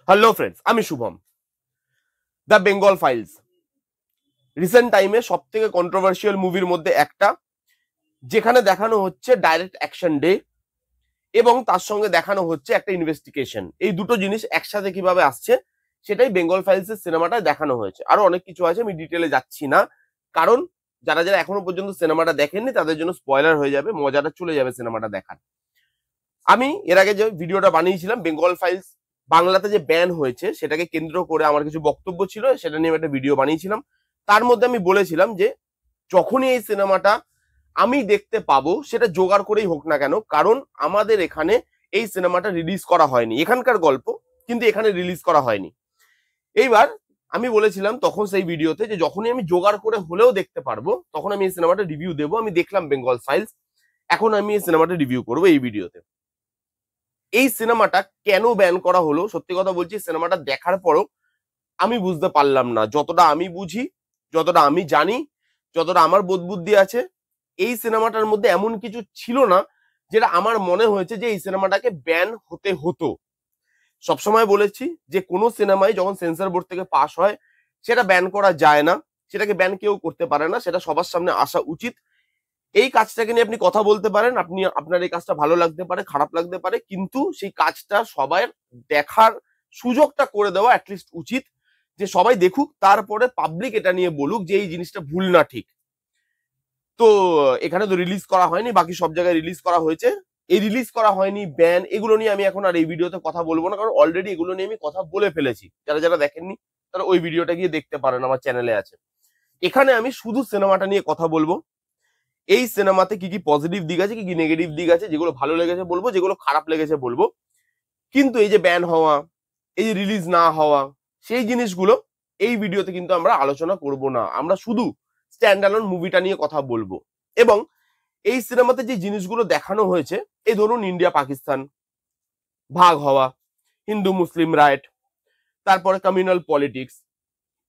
Hello friends, আমি Shubham. The Bengal files recent টাইমে সব থেকে কন্ট্রোভার্সিয়াল মুভির মধ্যে একটা, যেখানে দেখানো হচ্ছে ডাইরেক্ট অ্যাকশন ডে এবং তার সঙ্গে দেখানো হচ্ছে একটা ইনভেস্টিগেশন। এই দুটো জিনিস একসাথে কিভাবে আসছে সেটাই বেঙ্গল ফাইলসের সিনেমাটায় দেখানো হয়েছে। আরো অনেক কিছু আছে, আমি ডিটেলে যাচ্ছি না, কারণ যারা যারা এখনো পর্যন্ত সিনেমাটা দেখেননি তাদের জন্য স্পয়লার হয়ে যাবে, মজাটা চলে যাবে সিনেমাটা দেখার। আমি এর আগে যে ভিডিওটা বানিয়েছিলাম বেঙ্গল ফাইলস বাংলাতে যে ব্যান হয়েছে সেটাকে কেন্দ্র করে আমার কিছু বক্তব্য ছিল, সেটা নিয়ে একটা ভিডিও বানিয়েছিলাম। তার মধ্যে আমি বলেছিলাম যে যখনই এই সিনেমাটা আমি দেখতে পাবো সেটা জোগাড় করেই হোক না কেন, কারণ আমাদের এখানে এই সিনেমাটা রিলিজ করা হয়নি, এখানকার গল্প কিন্তু এখানে রিলিজ করা হয়নি। এইবার আমি বলেছিলাম তখন সেই ভিডিওতে যে যখনই আমি জোগাড় করে হলেও দেখতে পারবো তখন আমি এই সিনেমাটা রিভিউ দেবো। আমি দেখলাম বেঙ্গল ফাইলস, এখন আমি এই সিনেমাটা রিভিউ করবো এই ভিডিওতে। এই সিনেমাটা কেন ব্যান করা হলো, সত্যি কথা বলছি সিনেমাটা দেখার পরও আমি বুঝতে পারলাম না। যতটা আমি বুঝি, যতটা আমি জানি, যতটা আমার বোধ বুদ্ধি আছে, এই সিনেমাটার মধ্যে এমন কিছু ছিল না যেটা আমার মনে হয়েছে যে এই সিনেমাটাকে ব্যান হতে হতো। সবসময় বলেছি যে কোনো সিনেমাই যখন সেন্সর বোর্ড থেকে পাস হয় সেটা ব্যান করা যায় না, সেটাকে ব্যান কেউ করতে পারে না, সেটা সবার সামনে আসা উচিত। এই কাজটাকে নিয়ে আপনি কথা বলতে পারেন, আপনার এই কাজটা ভালো লাগতে পারে, খারাপ লাগতে পারে, কিন্তু সেই কাজটা সবাই দেখার সুযোগটা করে দেওয়া অ্যাটলিস্ট উচিত, যে সবাই দেখুক, তারপরে পাবলিক এটা নিয়ে বলুক যে এই জিনিসটা ভুল না ঠিক। তো এখানে তো রিলিজ করা হয়নি, বাকি সব জায়গায় রিলিজ করা হয়েছে। এই রিলিজ করা হয়নি, ব্যান, এগুলো নিয়ে আমি এখন আর এই ভিডিওতে কথা বলবো না, কারণ অলরেডি এগুলো নিয়ে আমি কথা বলে ফেলেছি। যারা যারা দেখেননি তারা ওই ভিডিওটা গিয়ে দেখতে পারেন, আমার চ্যানেলে আছে। এখানে আমি শুধু সিনেমাটা নিয়ে কথা বলবো। এই সিনেমাতে কি কি পজিটিভ দিক আছে, কি কি নেগেটিভ দিক আছে, যেগুলো ভালো লেগেছে বলবো, যেগুলো খারাপ লেগেছে বলবো। কিন্তু এই যে ব্যান হওয়া, এই যে রিলিজ না হওয়া, সেই জিনিসগুলো এই ভিডিওতে কিন্তু আমরা আলোচনা করব না। আমরা শুধু স্ট্যান্ডঅ্যালোন মুভিটা নিয়ে কথা বলবো। এবং এই সিনেমাতে যে জিনিসগুলো দেখানো হয়েছে, এই ধরুন ইন্ডিয়া পাকিস্তান ভাগ হওয়া, হিন্দু মুসলিম রাইট, তারপরে কমিউনাল পলিটিক্স,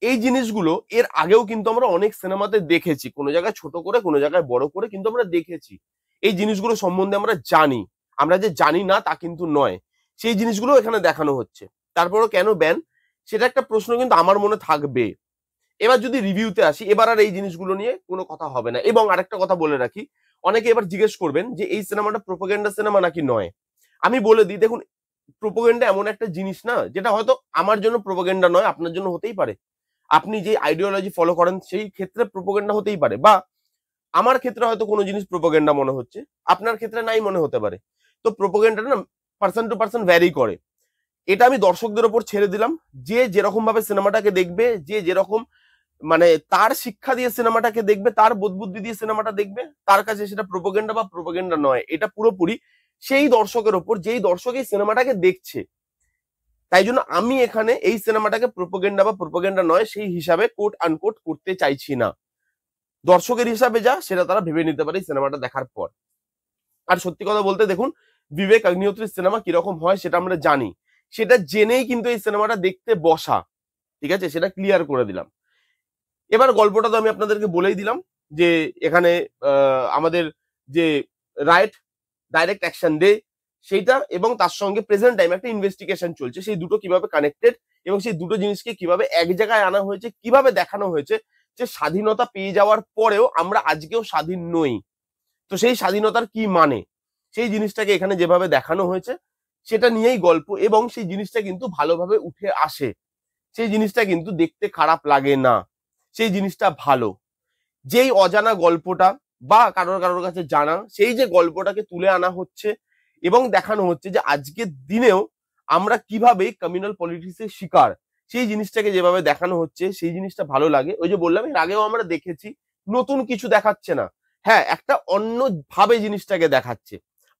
এই জিনিসগুলো এর আগেও কিন্তু আমরা অনেক সিনেমাতে দেখেছি, কোনো জায়গায় ছোট করে কোনো জায়গায় বড় করে কিন্তু আমরা দেখেছি। এই জিনিসগুলো সম্বন্ধে আমরা জানি, আমরা যে জানি না তা কিন্তু নয়, সেই জিনিসগুলো এখানে দেখানো হচ্ছে। তারপরও কেন ব্যান, সেটা একটা প্রশ্ন কিন্তু আমার মনে থাকবে। এবার যদি রিভিউতে আসি, এবার আর এই জিনিসগুলো নিয়ে কোনো কথা হবে না। এবং আরেকটা কথা বলে রাখি, অনেকে এবার জিজ্ঞেস করবেন যে এই সিনেমাটা প্রোপাগান্ডা সিনেমা নাকি নয়। আমি বলে দিই, দেখুন, প্রোপাগান্ডা এমন একটা জিনিস না যেটা হয়তো আমার জন্য প্রোপাগান্ডা নয়, আপনার জন্য হতেই পারে। আপনি যে আইডিওলজি ফলো করেন সেই ক্ষেত্রে প্রোপাগান্ডা হতেই পারে, বা আমার ক্ষেত্রে হয়তো কোনো জিনিস প্রোপাগান্ডা মনে হচ্ছে, আপনার ক্ষেত্রে নাই মনে হতে পারে। তো প্রোপাগান্ডাটা না পার্সন টু পার্সন ভ্যারি করে। এটা আমি দর্শকদের ওপর ছেড়ে দিলাম, যে যেরকম ভাবে সিনেমাটাকে দেখবে, যে যেরকম মানে তার শিক্ষা দিয়ে সিনেমাটাকে দেখবে, তার বোধ বুদ্ধি দিয়ে সিনেমাটা দেখবে, তার কাছে সেটা প্রোপাগান্ডা বা প্রোপাগান্ডা নয়। এটা পুরোপুরি সেই দর্শকের ওপর, যেই দর্শক এই সিনেমাটাকে দেখছে। তাই জন্য আমি এখানে এই সিনেমাটাকে প্রোপাগান্ডা বা প্রোপাগান্ডা নয় সেই হিসাবে কোট আনকোট করতে চাইছি না। দর্শকের হিসাবে যা সেটা তারা ভেবে নিতে পারে সিনেমাটা দেখার পর। আর সত্যি কথা বলতে দেখুন, বিবেক অগ্নিহোত্রীর সিনেমা কিরকম হয় সেটা আমরা জানি, সেটা জেনেই কিন্তু এই সিনেমাটা দেখতে বসা, ঠিক আছে, সেটা ক্লিয়ার করে দিলাম। এবার গল্পটা তো আমি আপনাদেরকে বলেই দিলাম যে এখানে আমাদের যে রাইট ডাইরেক্ট অ্যাকশন ডে সেইটা, এবং তার সঙ্গে প্রেজেন্ট টাইম একটা ইনভেস্টিগেশন চলছে, সেই দুটো কিভাবে কানেক্টেড এবং সেই দুটো জিনিসকে কিভাবে এক জায়গায় আনা হয়েছে, কিভাবে দেখানো হয়েছে যে স্বাধীনতা পেয়ে যাওয়ার পরেও আমরা আজকেও স্বাধীন নই। তো সেই স্বাধীনতার কি মানে, সেই জিনিসটাকে এখানে যেভাবে দেখানো হয়েছে সেটা নিয়েই গল্প, এবং সেই জিনিসটা কিন্তু ভালোভাবে উঠে আসে। সেই জিনিসটা কিন্তু দেখতে খারাপ লাগে না, সেই জিনিসটা ভালো। যেই অজানা গল্পটা বা কারোর কারোর কাছে জানা, সেই যে গল্পটাকে তুলে আনা হচ্ছে এবং দেখানো হচ্ছে যে আজকের দিনেও আমরা কিভাবে কমিউনাল পলিটিক্সের শিকার, সেই জিনিসটাকে যেভাবে দেখানো হচ্ছে সেই জিনিসটা ভালো লাগে। ওই যে বললাম এর আগেও আমরা দেখেছি, নতুন কিছু দেখাচ্ছে না, হ্যাঁ একটা অন্য ভাবে জিনিসটাকে দেখাচ্ছে,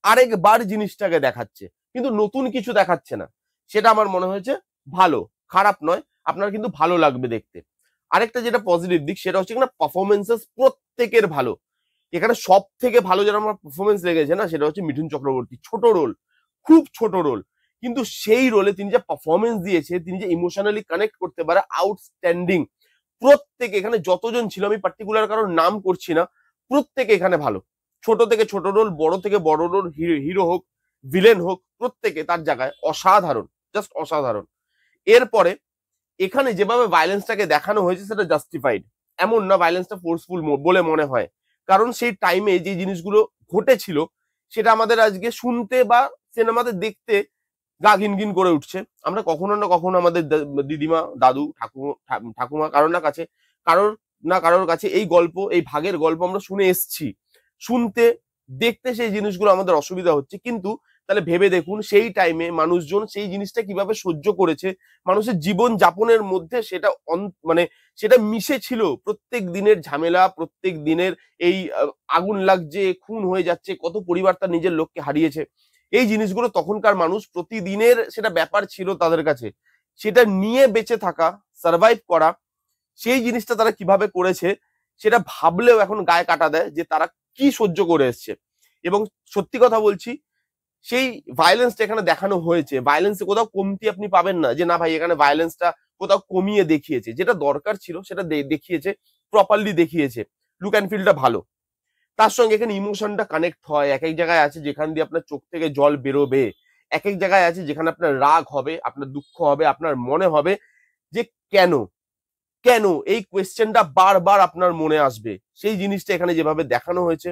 আরেকবার জিনিসটাকে দেখাচ্ছে, কিন্তু নতুন কিছু দেখাচ্ছে না। সেটা আমার মনে হয়েছে ভালো, খারাপ নয়, আপনার কিন্তু ভালো লাগবে দেখতে। আরেকটা যেটা পজিটিভ দিক সেটা হচ্ছে এখানে পারফরমেন্সেস প্রত্যেকের ভালো। এখানে সব থেকে ভালো যেটা আমার পারফরমেন্স লেগেছে না, সেটা হচ্ছে মিঠুন চক্রবর্তী। ছোট রোল, খুব ছোট রোল, কিন্তু সেই রোলে তিনি যে পারফরমেন্স দিয়েছে, তিনি যে ইমোশনালি কানেক্ট করতে পারে, আউটস্ট্যান্ডিং। প্রত্যেকে এখানে যতজন ছিল, আমি পার্টিকুলার কারোর নাম করছি না, প্রত্যেকে এখানে ভালো। ছোট থেকে ছোট রোল, বড় থেকে বড় রোল, হিরো হোক ভিলেন হোক, প্রত্যেকে তার জায়গায় অসাধারণ, জাস্ট অসাধারণ। এরপরে এখানে যেভাবে ভায়োলেন্সটাকে দেখানো হয়েছে সেটা জাস্টিফাইড, এমন না ভায়োলেন্সটা ফোর্সফুল বলে মনে হয়, কারণ সেই টাইমে যে জিনিসগুলো ঘটেছিল সেটা আমাদের আজকে শুনতে বা সিনেমাতে দেখতে গা ঘিনঘিন করে উঠছে। আমরা কখনো না কখনো আমাদের দিদিমা, দাদু, ঠাকুমা কারোর না কারোর কাছে এই গল্প, এই ভাগের গল্প আমরা শুনে এসছি। শুনতে দেখতে সেই জিনিসগুলো আমাদের অসুবিধা হচ্ছে, কিন্তু তাহলে ভেবে দেখুন সেই টাইমে মানুষজন সেই জিনিসটা কিভাবে সহ্য করেছে, মানুষের জীবন যাপনের মধ্যে সেটা মানে সেটা মিশে ছিল। প্রত্যেক দিনের ঝামেলা, প্রত্যেক দিনের এই আগুন লাগছে, খুন হয়ে যাচ্ছে, কত পরিবার তার নিজের লোককে হারিয়েছে, এই জিনিসগুলো তখনকার মানুষ প্রতিদিনের সেটা ব্যাপার ছিল তাদের কাছে। সেটা নিয়ে বেঁচে থাকা, সার্ভাইভ করা, সেই জিনিসটা তারা কিভাবে করেছে সেটা ভাবলেও এখন গায়ে কাটা দেয় যে তারা কি সহ্য করে এসছে। এবং সত্যি কথা বলছি, সেই ভায়োলেন্সটা এখানে দেখানো হয়েছে, ভায়োলেন্সে কোথাও কমতি আপনি পাবেন না যে না ভাই এখানে ভায়োলেন্সটা কোথাও কমিয়ে দেখিয়েছে, যেটা দরকার ছিল সেটা দেখিয়েছে, প্রপারলি দেখিয়েছে, লুক অ্যান্ড ফিলটা ভালো। তার সঙ্গে এখানে ইমোশনটা কানেক্ট হয়। এক এক জায়গায় আছে যেখান দিয়ে আপনার চোখ থেকে জল বেরোবে, এক এক জায়গায় আছে যেখানে আপনার রাগ হবে, আপনার দুঃখ হবে, আপনার মনে হবে যে কেন কেন, এই কোয়েশ্চেনটা বারবার আপনার মনে আসবে। সেই জিনিসটা এখানে যেভাবে দেখানো হয়েছে,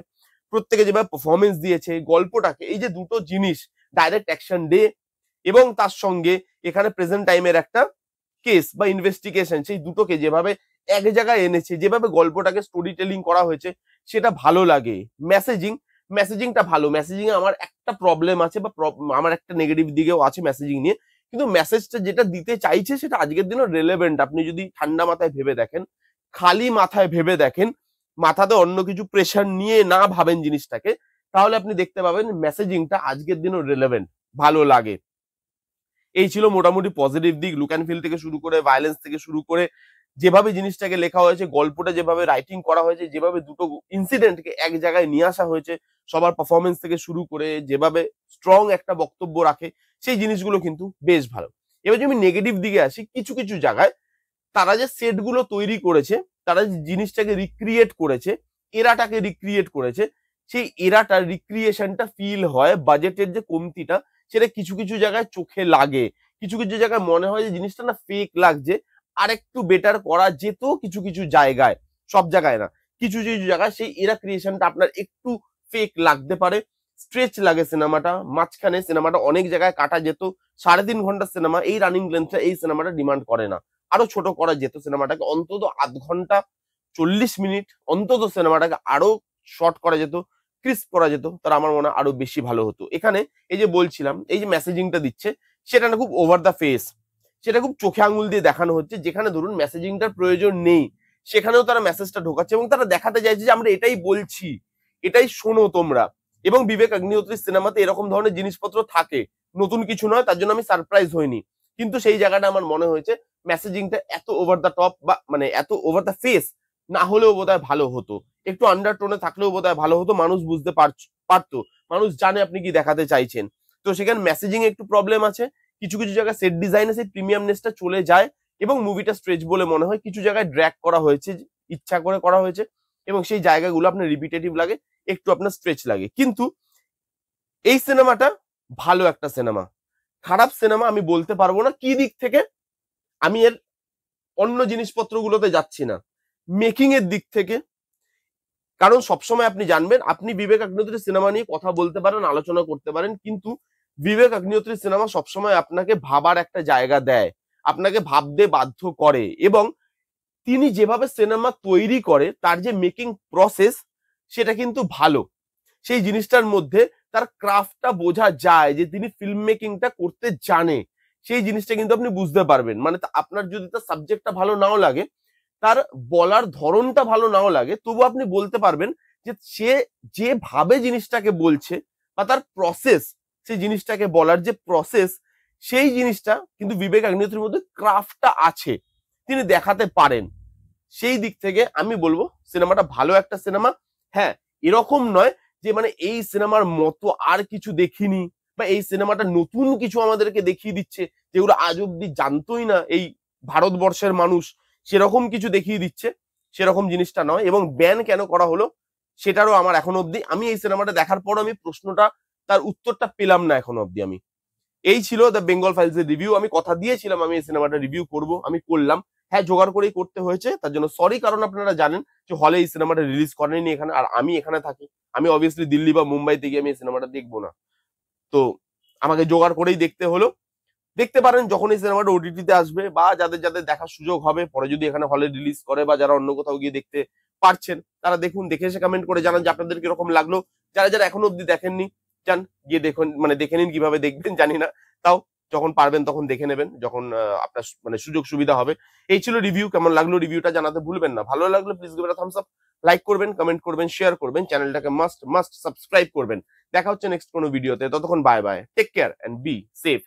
প্রত্যেকে যেভাবে পারফরমেন্স দিয়েছে, গল্পটাকে, এই যে দুটো জিনিস, ডাইরেক্ট অ্যাকশন ডে এবং তার সঙ্গে এখানে প্রেজেন্ট টাইমের একটা কেস বা ইনভেস্টিগেশন, সেই দুটোকে যেভাবে এক জায়গায় এনেছে, যেভাবে গল্পটাকে স্টোরি টেলিং করা হয়েছে সেটা ভালো লাগে। মেসেজিংটা ভালো। মেসেজিং এ আমার একটা প্রবলেম আছে বা আমার একটা নেগেটিভ দিকেও আছে মেসেজিং নিয়ে, কিন্তু মেসেজটা যেটা দিতে চাইছে সেটা আজকের দিনে রেলেভেন্ট। আপনি যদি ঠান্ডা মাথায় ভেবে দেখেন, খালি মাথায় ভেবে দেখেন, মাথাতে অন্য কিছু প্রেশার নিয়ে না ভাবেন জিনিসটাকে, তাহলে আপনি দেখতে পাবেন মেসেজিংটা আজকের দিনও রেলেভেন্ট, ভালো লাগে। এই ছিল মোটামুটি পজিটিভ দিক, লুক অ্যান্ড ফিল থেকে শুরু করে, ভায়োলেন্স থেকে শুরু করে, যেভাবে জিনিসটাকে লেখা হয়েছে, গল্পটা যেভাবে রাইটিং করা হয়েছে, যেভাবে দুটো ইনসিডেন্টকে এক জায়গায় নিয়ে আসা হয়েছে, সবার পারফরমেন্স থেকে শুরু করে যেভাবে স্ট্রং একটা বক্তব্য রাখে, সেই জিনিসগুলো কিন্তু বেশ ভালো। এবার যদি আমি নেগেটিভ দিকে আসি, কিছু কিছু জায়গায় তারা যে সেটগুলো তৈরি করেছে, তারা যে জিনিসটাকে রিক্রিয়েট করেছে, এরাটাকে রিক্রিয়েট করেছে, সেই এরাটার রিক্রিয়েশনটা ফিল হয়, বাজেটের যে কমতিটা সেটা কিছু কিছু জায়গায় চোখে লাগে, কিছু কিছু জায়গায় মনে হয় যে জিনিসটা না ফেক লাগছে, আর একটু বেটার করা যেত কিছু কিছু জায়গায়, সব জায়গায় না, কিছু কিছু জায়গায় সেই এরা ক্রিয়েশনটা আপনার একটু ফেক লাগতে পারে। স্ট্রেচ লাগে সিনেমাটা, মাঝখানে সিনেমাটা অনেক জায়গায় কাটা যেত, 3.5 ঘন্টার সিনেমা, এই রানিং লেন্থটা এই সিনেমাটা ডিমান্ড করে না, আরো ছোট করা যেত সিনেমাটাকে, অন্তত 0.5 ঘন্টা 40 মিনিট অন্তত সিনেমাটাকে আরো শর্ট করা যেত, ক্রিস্প করা যেত, তার আমার মনে হয় আরো বেশি ভালো হতো। এখানে এই যে বলছিলাম, এই যে মেসেজিংটা দিচ্ছে সেটা না খুব ওভার দ্য ফেস, সেটা খুব চোখে আঙুল দিয়ে দেখানো হচ্ছে, যেখানে ধরুন মেসেজিংটার প্রয়োজন নেই সেখানেও তারা মেসেজটা ঢোকাচ্ছে এবং তারা দেখাতে চাইছে যে আমরা এটাই বলছি, এটাই শোনো তোমরা। এবং বিবেক অগ্নিহোত্রীর সিনেমাতে এরকম ধরনের জিনিসপত্র থাকে, নতুন কিছু নয়, তার জন্য আমি সারপ্রাইজ হইনি, কিন্তু সেই জায়গাটা আমার মনে হয়েছে মেসেজিংটা এত ওভার দ্য টপ বা মানে এত ওভার দ্য ফেস না হলেও বোধহয় ভালো হতো, একটু আন্ডারটোনে থাকলেও বোধহয় ভালো হতো, মানুষ বুঝতে পারতো, মানুষ জানে আপনি কি দেখাতে চাইছেন। তো সেখানে মেসেজিং একটু প্রবলেম আছে, কিছু কিছু জায়গায় সেট ডিজাইনে সেই প্রিমিয়ামনেসটা চলে যায় এবং মুভিটা স্ট্রেচ বলে মনে হয়, কিছু জায়গায় ড্র্যাগ করা হয়েছে, ইচ্ছা করে করা হয়েছে, এবং সেই জায়গাগুলো আপনার রিপিটেটিভ লাগে, একটু আপনার স্ট্রেচ লাগে। কিন্তু এই সিনেমাটা ভালো একটা সিনেমা, খারাপ সিনেমা আমি বলতে পারবো না। কি দিক থেকে, আমি এর অন্য জিনিসপত্রগুলোতে যাচ্ছি না, মেকিং এর দিক থেকে, কারণ সবসময় আপনি জানবেন আপনি বিবেক অগ্নিহোত্রীর সিনেমা নিয়ে কথা বলতে পারেন, আলোচনা করতে পারেন, কিন্তু বিবেক অগ্নিহোত্রীর সিনেমা সবসময় আপনাকে ভাবার একটা জায়গা দেয়, আপনাকে ভাবতে বাধ্য করে, এবং তিনি যেভাবে সিনেমা তৈরি করে তার যে মেকিং প্রসেস সেটা কিন্তু ভালো। সেই জিনিসটার মধ্যে তার ক্রাফটটা বোঝা যায় যে তিনি ফিল্ম মেকিংটা করতে জানে, সেই জিনিসটা কিন্তু আপনি বুঝতে পারবেন। মানে আপনার যদি তার সাবজেক্টটা ভালো নাও লাগে, তার বলার ধরনটা ভালো নাও লাগে, তবু আপনি বলতে পারবেন যে সে যেভাবে জিনিসটাকে বলছে বা তার প্রসেস, সেই জিনিসটাকে বলার যে প্রসেস, সেই জিনিসটা কিন্তু বিবেক অগ্নিহোত্রীর মধ্যে ক্রাফটটা আছে, তিনি দেখাতে পারেন। সেই দিক থেকে আমি বলবো সিনেমাটা ভালো একটা সিনেমা। হ্যাঁ, এরকম নয় যে মানে এই সিনেমার মতো আর কিছু দেখিনি, বা এই সিনেমাটা নতুন কিছু আমাদেরকে দেখিয়ে দিচ্ছে যেগুলো আজ অব্দি জানতোই না এই ভারতবর্ষের মানুষ, সেরকম কিছু দেখিয়ে দিচ্ছে, সেরকম জিনিসটা নয়। এবং ব্যান কেন করা হলো সেটারও আমার এখনো অব্দি, আমি এই সিনেমাটা দেখার পর আমি প্রশ্নটা, তার উত্তরটা পেলাম না এখনো অব্দি আমি। এই ছিল দ্য বেঙ্গল ফাইলস এর রিভিউ। আমি কথা দিয়েছিলাম আমি এই সিনেমাটা রিভিউ করব, আমি করলাম। হ্যাঁ, জোগাড় করেই করতে হয়েছে, তার জন্য সরি। কারণ আপনারা জানেন যে হলে এই সিনেমাটা রিলিজ করেনি এখানে, আর আমি এখানে থাকি। আমি অবভিয়াসলি দিল্লি বা মুম্বাইতে গিয়ে আমি এই সিনেমাটা দেখবো না, তো আমাকে জোগাড় করেই দেখতে হলো। দেখতে পারেন যখন এই সিনেমাটা ওটিটিতে আসবে, বা যাদের যাদের দেখার সুযোগ হবে পরে যদি এখানে হলে রিলিজ করে, বা যারা অন্য কোথাও গিয়ে দেখতে পারছেন তারা দেখুন, দেখে এসে কমেন্ট করে জানান যে আপনাদের কিরকম লাগলো। যারা যারা এখনো অব্দি দেখেননি, যান গিয়ে দেখুন, মানে দেখে নিন, কিভাবে দেখবেন জানি না, তাও যখন পারবেন তখন দেখে নেবেন, যখন আপনার মানে সুযোগ সুবিধা হবে। এই ছিল রিভিউ। কেমন লাগলো রিভিউটা জানাতে ভুলবেন না। ভালো লাগলে please give it a Thums up, like করবেন, কমেন্ট করবেন, শেয়ার করবেন, চ্যানেলটাকে মাস্ট সাবস্ক্রাইব করবেন। দেখা হচ্ছে নেক্সট কোনো ভিডিওতে, ততক্ষণ bye bye, take care and be safe.